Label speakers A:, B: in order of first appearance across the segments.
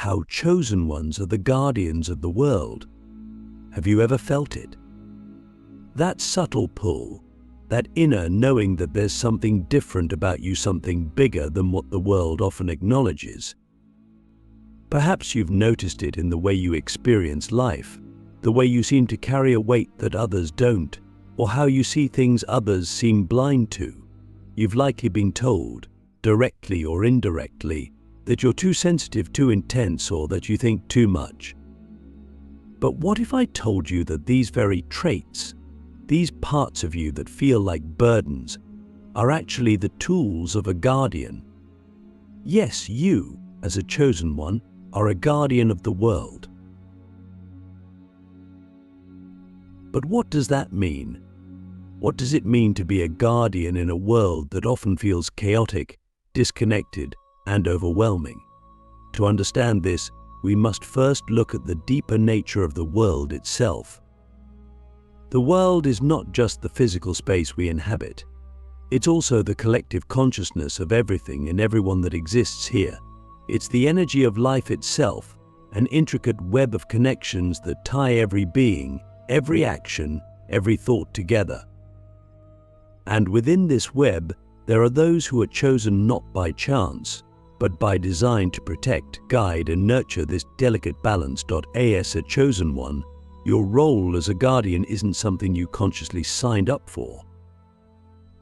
A: how chosen ones are the guardians of the world. Have you ever felt it? That subtle pull, that inner knowing that there's something different about you, something bigger than what the world often acknowledges. Perhaps you've noticed it in the way you experience life, the way you seem to carry a weight that others don't, or how you see things others seem blind to. You've likely been told, directly or indirectly, that you're too sensitive, too intense, or that you think too much. But what if I told you that these very traits, these parts of you that feel like burdens, are actually the tools of a guardian? Yes, you, as a chosen one, are a guardian of the world. But what does that mean? What does it mean to be a guardian in a world that often feels chaotic, disconnected, and overwhelming? To understand this, we must first look at the deeper nature of the world itself. The world is not just the physical space we inhabit. It's also the collective consciousness of everything and everyone that exists here. It's the energy of life itself, an intricate web of connections that tie every being, every action, every thought together. And within this web, there are those who are chosen not by chance, but by design to protect, guide, and nurture this delicate balance. As a chosen one, your role as a guardian isn't something you consciously signed up for.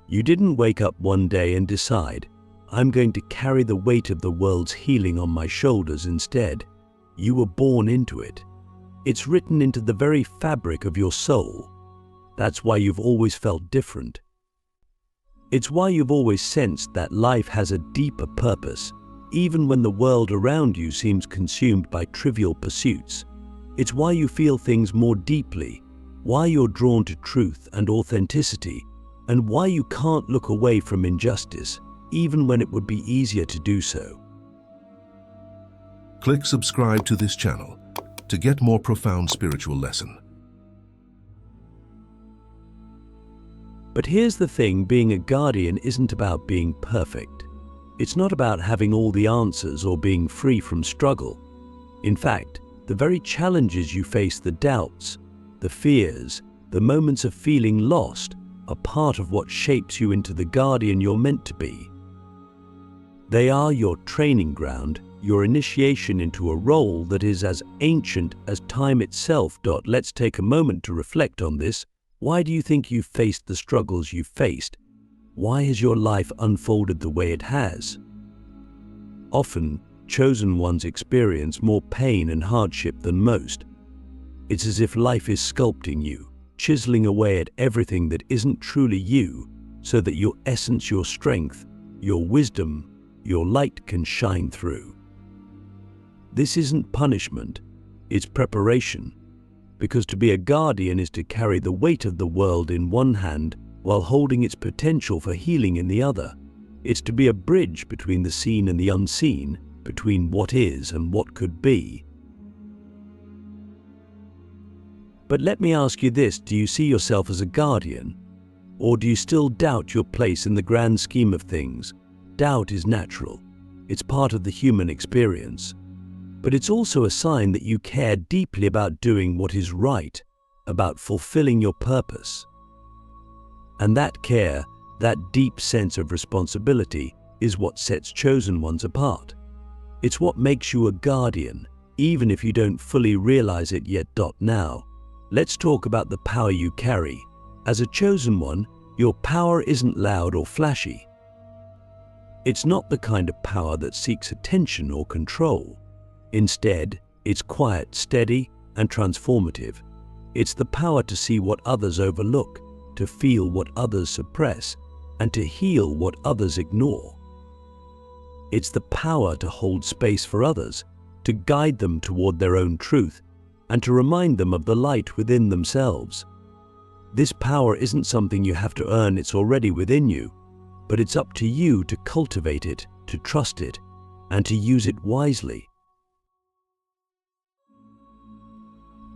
A: You didn't wake up one day and decide, I'm going to carry the weight of the world's healing on my shoulders instead. You were born into it. It's written into the very fabric of your soul. That's why you've always felt different. It's why you've always sensed that life has a deeper purpose, even when the world around you seems consumed by trivial pursuits. It's why you feel things more deeply, why you're drawn to truth and authenticity, and why you can't look away from injustice, even when it would be easier to do so.
B: Click subscribe to this channel to get more profound spiritual lesson.
A: But here's the thing, being a guardian isn't about being perfect. It's not about having all the answers or being free from struggle. In fact, the very challenges you face, the doubts, the fears, the moments of feeling lost, are part of what shapes you into the guardian you're meant to be. They are your training ground, your initiation into a role that is as ancient as time itself. Let's take a moment to reflect on this. Why do you think you've faced the struggles you've faced? Why has your life unfolded the way it has? Often, chosen ones experience more pain and hardship than most. It's as if life is sculpting you, chiseling away at everything that isn't truly you, so that your essence, your strength, your wisdom, your light can shine through. This isn't punishment, it's preparation. Because to be a guardian is to carry the weight of the world in one hand while holding its potential for healing in the other. It's to be a bridge between the seen and the unseen, between what is and what could be. But let me ask you this, do you see yourself as a guardian? Or do you still doubt your place in the grand scheme of things? Doubt is natural. It's part of the human experience. But it's also a sign that you care deeply about doing what is right, about fulfilling your purpose. And that care, that deep sense of responsibility, is what sets chosen ones apart. It's what makes you a guardian, even if you don't fully realize it yet. Now, let's talk about the power you carry. As a chosen one, your power isn't loud or flashy. It's not the kind of power that seeks attention or control. Instead, it's quiet, steady, and transformative. It's the power to see what others overlook, to feel what others suppress, and to heal what others ignore. It's the power to hold space for others, to guide them toward their own truth, and to remind them of the light within themselves. This power isn't something you have to earn, it's already within you, but it's up to you to cultivate it, to trust it, and to use it wisely.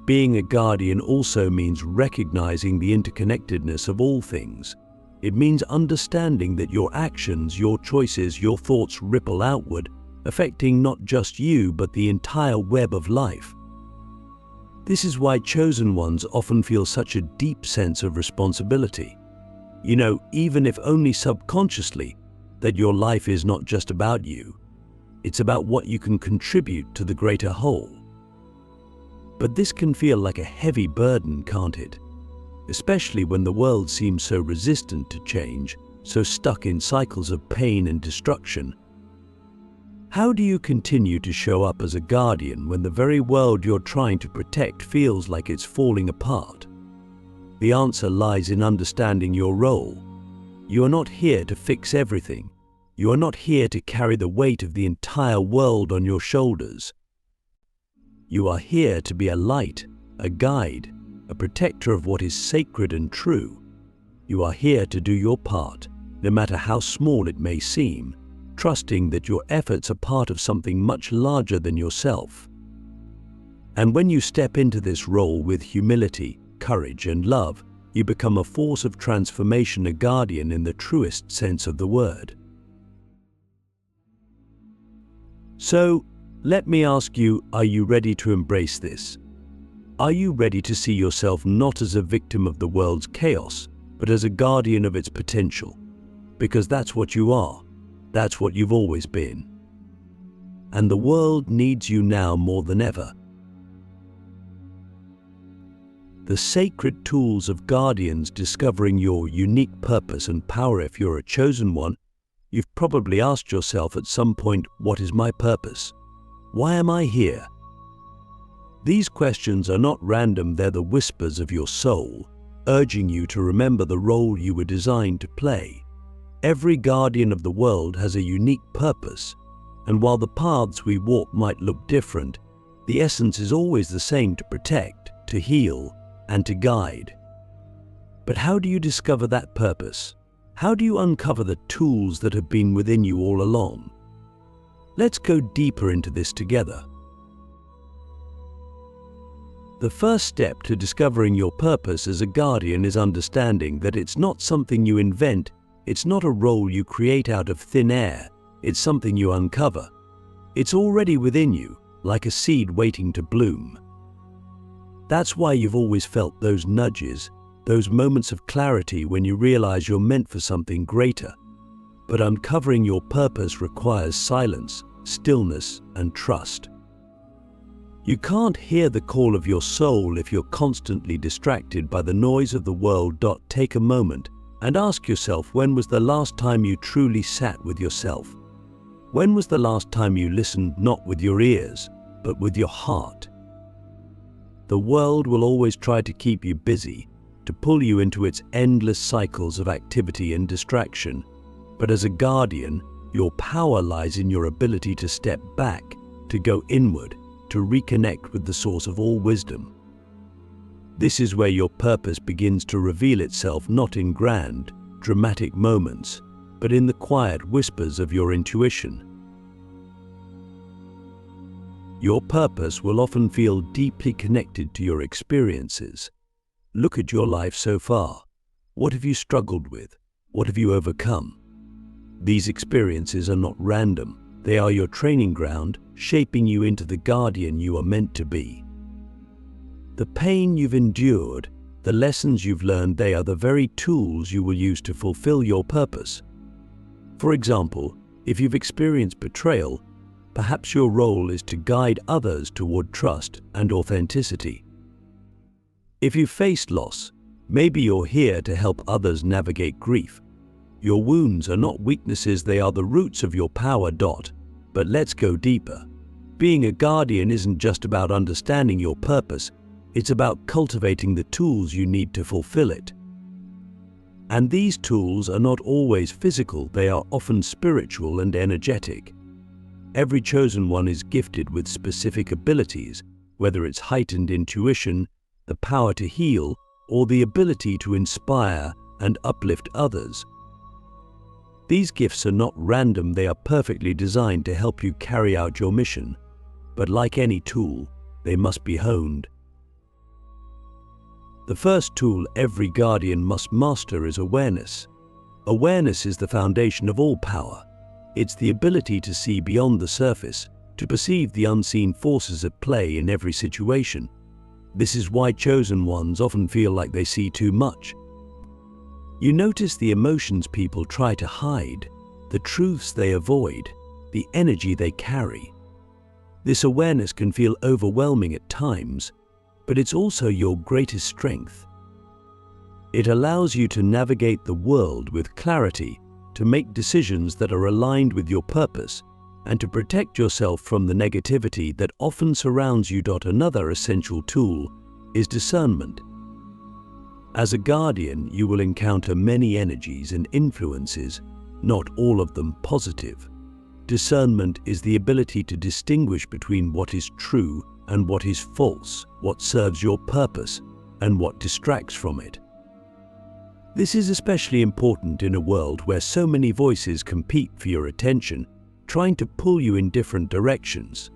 A: Being a guardian also means recognizing the interconnectedness of all things. It means understanding that your actions, your choices, your thoughts ripple outward, affecting not just you but the entire web of life. This is why chosen ones often feel such a deep sense of responsibility. You know, even if only subconsciously, that your life is not just about you. It's about what you can contribute to the greater whole. But this can feel like a heavy burden, can't it? Especially when the world seems so resistant to change, so stuck in cycles of pain and destruction. How do you continue to show up as a guardian when the very world you're trying to protect feels like it's falling apart? The answer lies in understanding your role. You are not here to fix everything. You are not here to carry the weight of the entire world on your shoulders. You are here to be a light, a guide, a protector of what is sacred and true. You are here to do your part, no matter how small it may seem, trusting that your efforts are part of something much larger than yourself. And when you step into this role with humility, courage, and love, you become a force of transformation, a guardian in the truest sense of the word. So, let me ask you, are you ready to embrace this? Are you ready to see yourself not as a victim of the world's chaos, but as a guardian of its potential? Because that's what you are. That's what you've always been. And the world needs you now more than ever. The sacred tools of guardians discovering your unique purpose and power. If you're a chosen one, you've probably asked yourself at some point, what is my purpose? Why am I here? These questions are not random, they're the whispers of your soul, urging you to remember the role you were designed to play. Every guardian of the world has a unique purpose, and while the paths we walk might look different, the essence is always the same: to protect, to heal, and to guide. But how do you discover that purpose? How do you uncover the tools that have been within you all along? Let's go deeper into this together. The first step to discovering your purpose as a guardian is understanding that it's not something you invent, it's not a role you create out of thin air, it's something you uncover. It's already within you, like a seed waiting to bloom. That's why you've always felt those nudges, those moments of clarity when you realize you're meant for something greater. But uncovering your purpose requires silence, stillness, and trust. You can't hear the call of your soul if you're constantly distracted by the noise of the world. Take a moment and ask yourself, when was the last time you truly sat with yourself? When was the last time you listened not with your ears, but with your heart? The world will always try to keep you busy, to pull you into its endless cycles of activity and distraction. But as a guardian, your power lies in your ability to step back, to go inward, to reconnect with the source of all wisdom. This is where your purpose begins to reveal itself, not in grand, dramatic moments, but in the quiet whispers of your intuition. Your purpose will often feel deeply connected to your experiences. Look at your life so far. What have you struggled with? What have you overcome? These experiences are not random. They are your training ground, shaping you into the guardian you are meant to be. The pain you've endured, the lessons you've learned, they are the very tools you will use to fulfill your purpose. For example, if you've experienced betrayal, perhaps your role is to guide others toward trust and authenticity. If you've faced loss, maybe you're here to help others navigate grief. Your wounds are not weaknesses, they are the roots of your power. But let's go deeper. Being a guardian isn't just about understanding your purpose, it's about cultivating the tools you need to fulfill it. And these tools are not always physical, they are often spiritual and energetic. Every chosen one is gifted with specific abilities, whether it's heightened intuition, the power to heal, or the ability to inspire and uplift others. These gifts are not random, they are perfectly designed to help you carry out your mission. But like any tool, they must be honed. The first tool every guardian must master is awareness. Awareness is the foundation of all power. It's the ability to see beyond the surface, to perceive the unseen forces at play in every situation. This is why chosen ones often feel like they see too much. You notice the emotions people try to hide, the truths they avoid, the energy they carry. This awareness can feel overwhelming at times, but it's also your greatest strength. It allows you to navigate the world with clarity, to make decisions that are aligned with your purpose, and to protect yourself from the negativity that often surrounds you. Another essential tool is discernment. As a guardian, you will encounter many energies and influences, not all of them positive. Discernment is the ability to distinguish between what is true and what is false, what serves your purpose and what distracts from it. This is especially important in a world where so many voices compete for your attention, trying to pull you in different directions.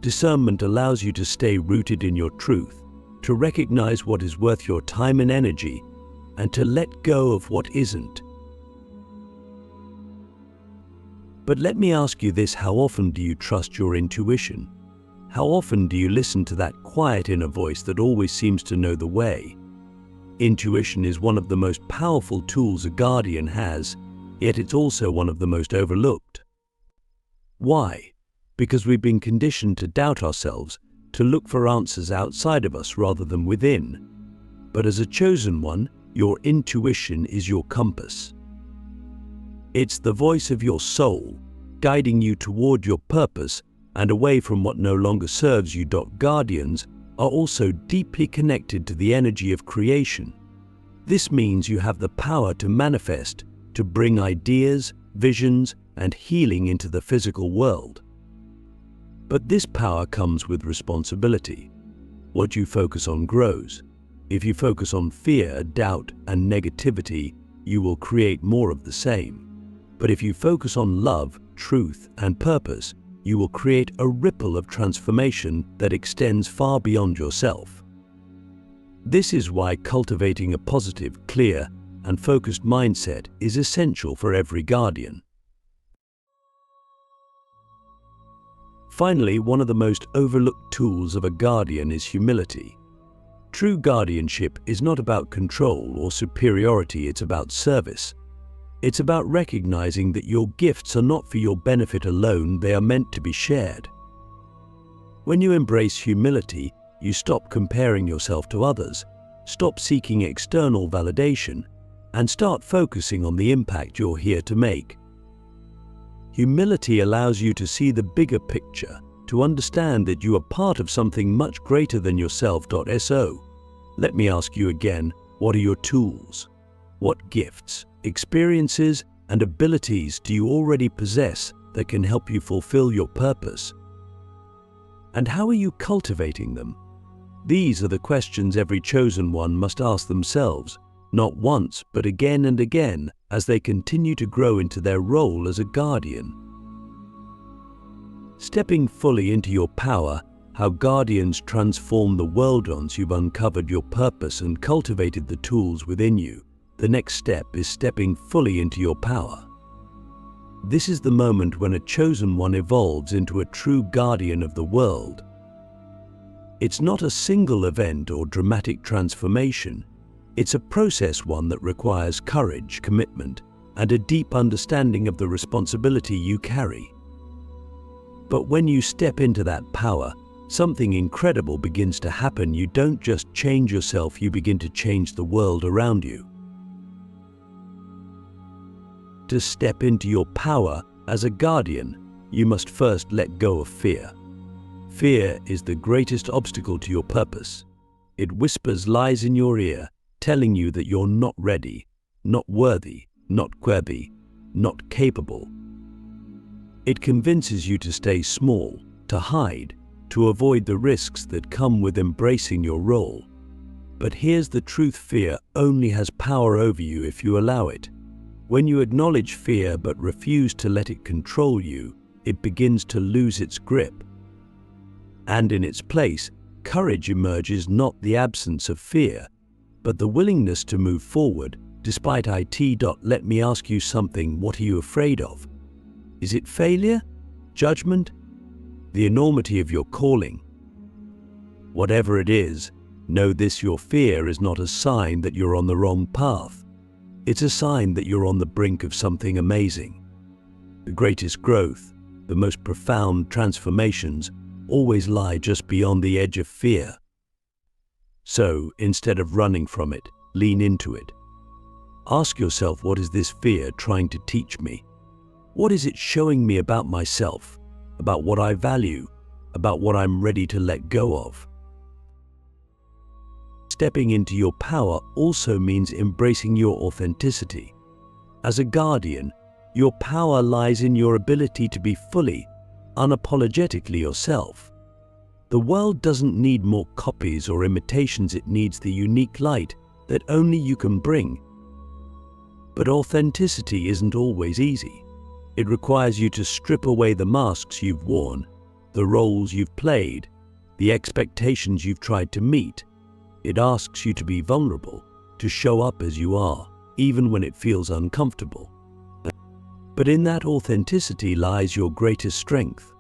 A: Discernment allows you to stay rooted in your truth, to recognize what is worth your time and energy, and to let go of what isn't. But let me ask you this: how often do you trust your intuition? How often do you listen to that quiet inner voice that always seems to know the way? Intuition is one of the most powerful tools a guardian has, yet it's also one of the most overlooked. Why? Because we've been conditioned to doubt ourselves, to look for answers outside of us rather than within. But as a chosen one, your intuition is your compass. It's the voice of your soul, guiding you toward your purpose and away from what no longer serves you. Guardians are also deeply connected to the energy of creation. This means you have the power to manifest, to bring ideas, visions, and healing into the physical world. But this power comes with responsibility. What you focus on grows. If you focus on fear, doubt, and negativity, you will create more of the same. But if you focus on love, truth, and purpose, you will create a ripple of transformation that extends far beyond yourself. This is why cultivating a positive, clear, and focused mindset is essential for every guardian. Finally, one of the most overlooked tools of a guardian is humility. True guardianship is not about control or superiority, it's about service. It's about recognizing that your gifts are not for your benefit alone, they are meant to be shared. When you embrace humility, you stop comparing yourself to others, stop seeking external validation, and start focusing on the impact you're here to make. Humility allows you to see the bigger picture, to understand that you are part of something much greater than yourself. So, let me ask you again, what are your tools? What gifts, experiences, and abilities do you already possess that can help you fulfill your purpose? And how are you cultivating them? These are the questions every chosen one must ask themselves, not once but again and again, as they continue to grow into their role as a guardian. Stepping fully into your power, how guardians transform the world. Once you've uncovered your purpose and cultivated the tools within you, the next step is stepping fully into your power. This is the moment when a chosen one evolves into a true guardian of the world. It's not a single event or dramatic transformation. It's a process, one that requires courage, commitment, and a deep understanding of the responsibility you carry. But when you step into that power, something incredible begins to happen. You don't just change yourself, you begin to change the world around you. To step into your power as a guardian, you must first let go of fear. Fear is the greatest obstacle to your purpose. It whispers lies in your ear, telling you that you're not ready, not worthy, not worthy, not capable. It convinces you to stay small, to hide, to avoid the risks that come with embracing your role. But here's the truth: fear only has power over you if you allow it. When you acknowledge fear but refuse to let it control you, it begins to lose its grip. And in its place, courage emerges, not the absence of fear, but the willingness to move forward despite it. Let me ask you something: what are you afraid of? Is it failure? Judgment? The enormity of your calling? Whatever it is, know this: your fear is not a sign that you're on the wrong path. It's a sign that you're on the brink of something amazing. The greatest growth, the most profound transformations always lie just beyond the edge of fear. So, instead of running from it, lean into it. Ask yourself, what is this fear trying to teach me? What is it showing me about myself, about what I value, about what I'm ready to let go of? Stepping into your power also means embracing your authenticity. As a guardian, your power lies in your ability to be fully, unapologetically yourself. The world doesn't need more copies or imitations, it needs the unique light that only you can bring. But authenticity isn't always easy. It requires you to strip away the masks you've worn, the roles you've played, the expectations you've tried to meet. It asks you to be vulnerable, to show up as you are, even when it feels uncomfortable. But in that authenticity lies your greatest strength.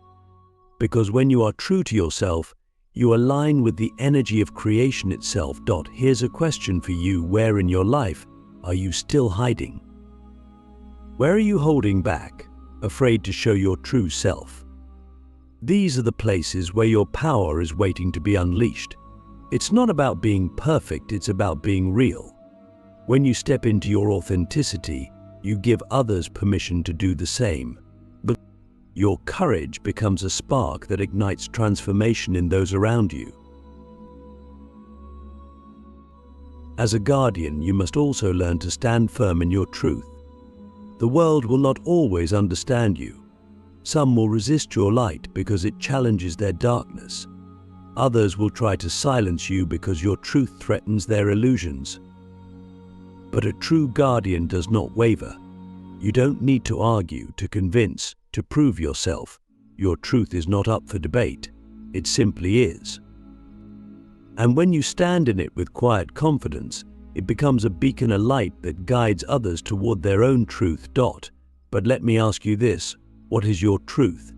A: Because when you are true to yourself, you align with the energy of creation itself. Here's a question for you: where in your life are you still hiding? Where are you holding back, afraid to show your true self? These are the places where your power is waiting to be unleashed. It's not about being perfect, it's about being real. When you step into your authenticity, you give others permission to do the same. But your courage becomes a spark that ignites transformation in those around you. As a guardian, you must also learn to stand firm in your truth. The world will not always understand you. Some will resist your light because it challenges their darkness. Others will try to silence you because your truth threatens their illusions. But a true guardian does not waver. You don't need to argue, to convince, to prove yourself. Your truth is not up for debate. It simply is. And when you stand in it with quiet confidence, it becomes a beacon, a light that guides others toward their own truth. But let me ask you this: what is your truth?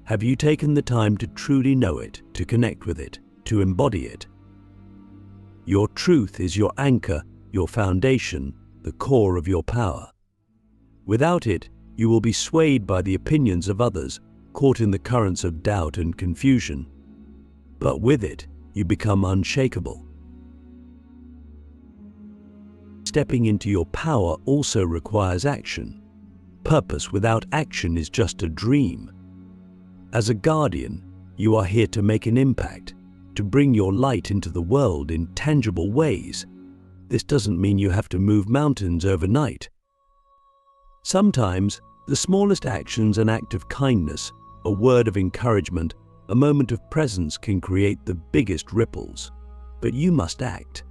A: Have you taken the time to truly know it, to connect with it, to embody it? Your truth is your anchor, your foundation, the core of your power. Without it, you will be swayed by the opinions of others, caught in the currents of doubt and confusion. But with it, you become unshakable. Stepping into your power also requires action. Purpose without action is just a dream. As a guardian, you are here to make an impact, to bring your light into the world in tangible ways. This doesn't mean you have to move mountains overnight. Sometimes, the smallest actions, an act of kindness, a word of encouragement, a moment of presence can create the biggest ripples. But you must act.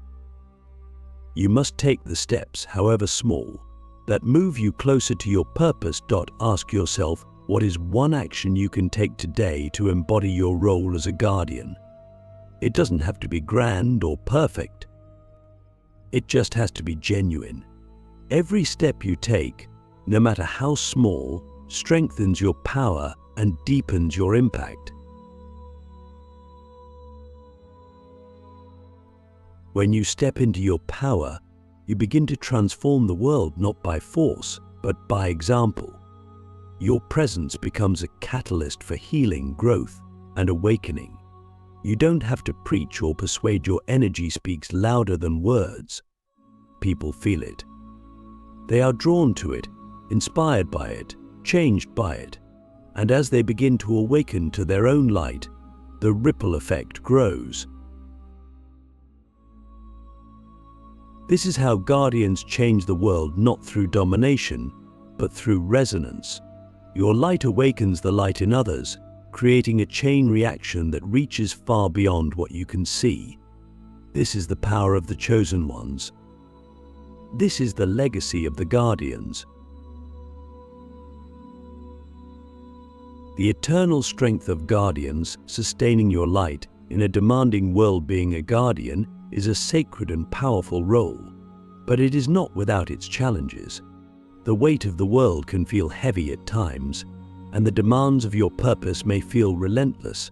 A: You must take the steps, however small, that move you closer to your purpose. Ask yourself, what is one action you can take today to embody your role as a guardian? It doesn't have to be grand or perfect. It just has to be genuine. Every step you take, no matter how small, strengthens your power and deepens your impact. When you step into your power, you begin to transform the world not by force, but by example. Your presence becomes a catalyst for healing, growth, and awakening. You don't have to preach or persuade. Your energy speaks louder than words. People feel it. They are drawn to it, inspired by it, changed by it. And as they begin to awaken to their own light, the ripple effect grows. This is how guardians change the world, not through domination, but through resonance. Your light awakens the light in others, creating a chain reaction that reaches far beyond what you can see. This is the power of the chosen ones. This is the legacy of the guardians. The eternal strength of guardians, sustaining your light in a demanding world. Being a guardian is a sacred and powerful role, but it is not without its challenges. The weight of the world can feel heavy at times, and the demands of your purpose may feel relentless.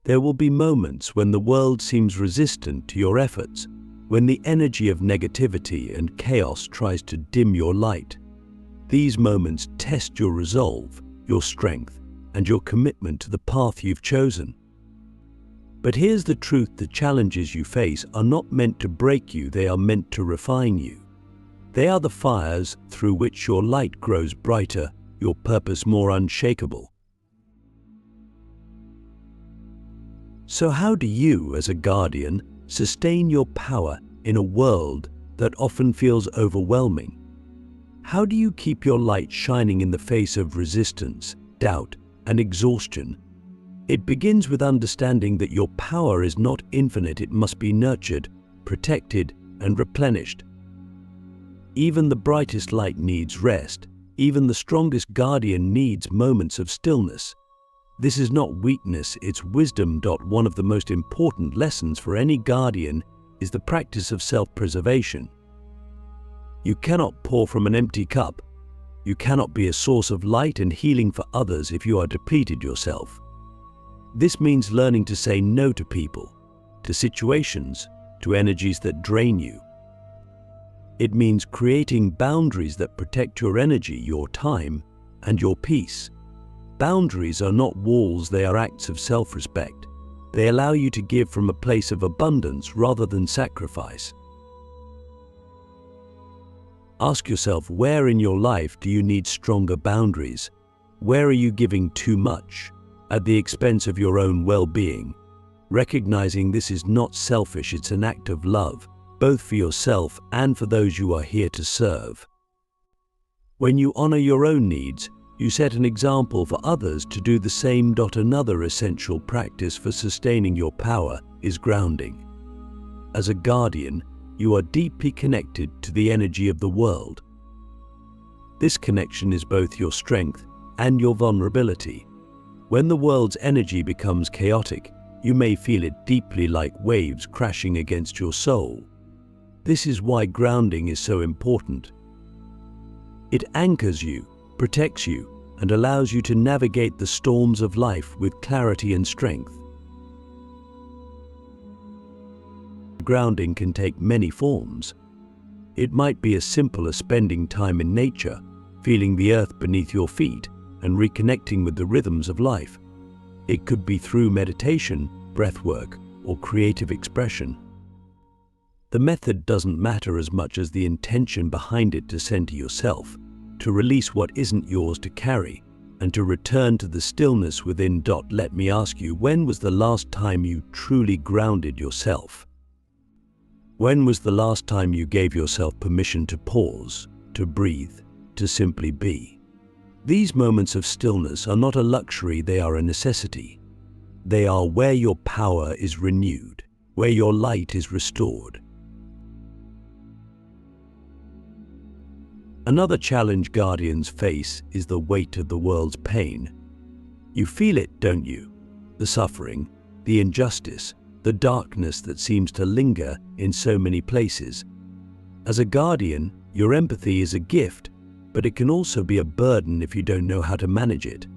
A: There will be moments when the world seems resistant to your efforts, when the energy of negativity and chaos tries to dim your light. These moments test your resolve, your strength, and your commitment to the path you've chosen. But here's the truth: the challenges you face are not meant to break you, they are meant to refine you. They are the fires through which your light grows brighter, your purpose more unshakable. So how do you, as a guardian, sustain your power in a world that often feels overwhelming? How do you keep your light shining in the face of resistance, doubt, and exhaustion? It begins with understanding that your power is not infinite. It must be nurtured, protected, and replenished. Even the brightest light needs rest. Even the strongest guardian needs moments of stillness. This is not weakness, it's wisdom. One of the most important lessons for any guardian is the practice of self-preservation. You cannot pour from an empty cup. You cannot be a source of light and healing for others if you are depleted yourself. This means learning to say no to people, to situations, to energies that drain you. It means creating boundaries that protect your energy, your time, and your peace. Boundaries are not walls, they are acts of self-respect. They allow you to give from a place of abundance rather than sacrifice. Ask yourself, where in your life do you need stronger boundaries? Where are you giving too much, at the expense of your own well-being? Recognizing this is not selfish, it's an act of love, both for yourself and for those you are here to serve. When you honor your own needs, you set an example for others to do the same. Another essential practice for sustaining your power is grounding. As a guardian, you are deeply connected to the energy of the world. This connection is both your strength and your vulnerability. When the world's energy becomes chaotic, you may feel it deeply, like waves crashing against your soul. This is why grounding is so important. It anchors you, protects you, and allows you to navigate the storms of life with clarity and strength. Grounding can take many forms. It might be as simple as spending time in nature, feeling the earth beneath your feet, and reconnecting with the rhythms of life. It could be through meditation, breathwork, or creative expression. The method doesn't matter as much as the intention behind it: to center yourself, to release what isn't yours to carry, and to return to the stillness within. Let me ask you, when was the last time you truly grounded yourself? When was the last time you gave yourself permission to pause, to breathe, to simply be? These moments of stillness are not a luxury, they are a necessity. They are where your power is renewed, where your light is restored. Another challenge guardians face is the weight of the world's pain. You feel it, don't you? The suffering, the injustice, the darkness that seems to linger in so many places. As a guardian, your empathy is a gift, but it can also be a burden if you don't know how to manage it.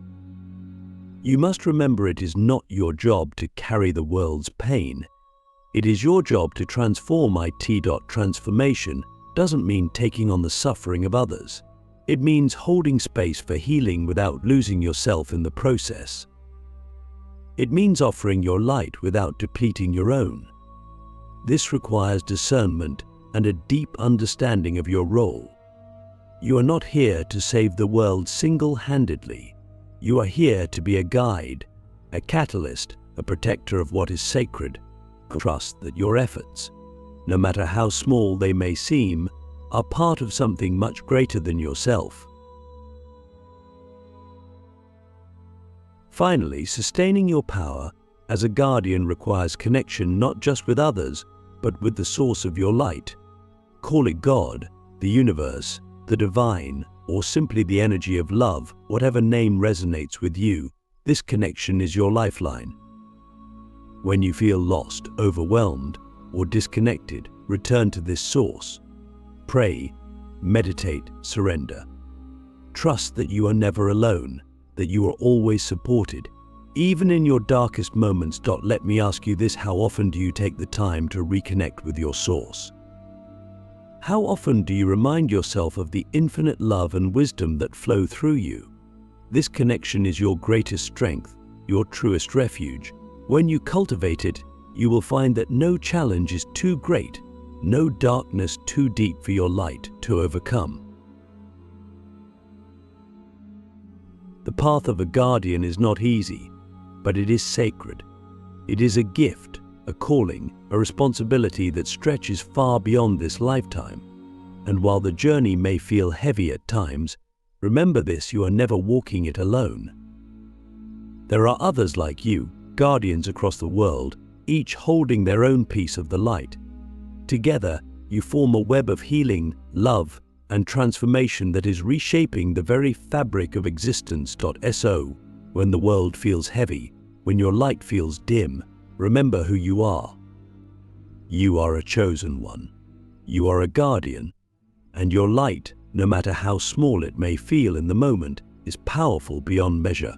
A: You must remember, it is not your job to carry the world's pain. It is your job to transform it. Transformation doesn't mean taking on the suffering of others. It means holding space for healing without losing yourself in the process. It means offering your light without depleting your own. This requires discernment and a deep understanding of your role. You are not here to save the world single-handedly. You are here to be a guide, a catalyst, a protector of what is sacred. Trust that your efforts, no matter how small they may seem, are part of something much greater than yourself. Finally, sustaining your power as a guardian requires connection not just with others, but with the source of your light. Call it God, the universe, the divine, or simply the energy of love, whatever name resonates with you. This connection is your lifeline. When you feel lost, overwhelmed, or disconnected, return to this source. Pray, meditate, surrender. Trust that you are never alone, that you are always supported, even in your darkest moments. Let me ask you this: how often do you take the time to reconnect with your source? How often do you remind yourself of the infinite love and wisdom that flow through you? This connection is your greatest strength, your truest refuge. When you cultivate it, you will find that no challenge is too great, no darkness too deep for your light to overcome. The path of a guardian is not easy, but it is sacred. It is a gift, a calling, a responsibility that stretches far beyond this lifetime. And while the journey may feel heavy at times, remember this: you are never walking it alone. There are others like you, guardians across the world, each holding their own piece of the light. Together, you form a web of healing, love, and transformation that is reshaping the very fabric of existence. So, when the world feels heavy, when your light feels dim, remember who you are. You are a chosen one. You are a guardian. And your light, no matter how small it may feel in the moment, is powerful beyond measure.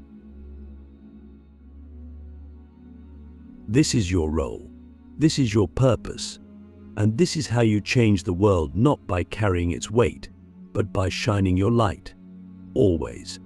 A: This is your role. This is your purpose. And this is how you change the world, not by carrying its weight, but by shining your light. Always.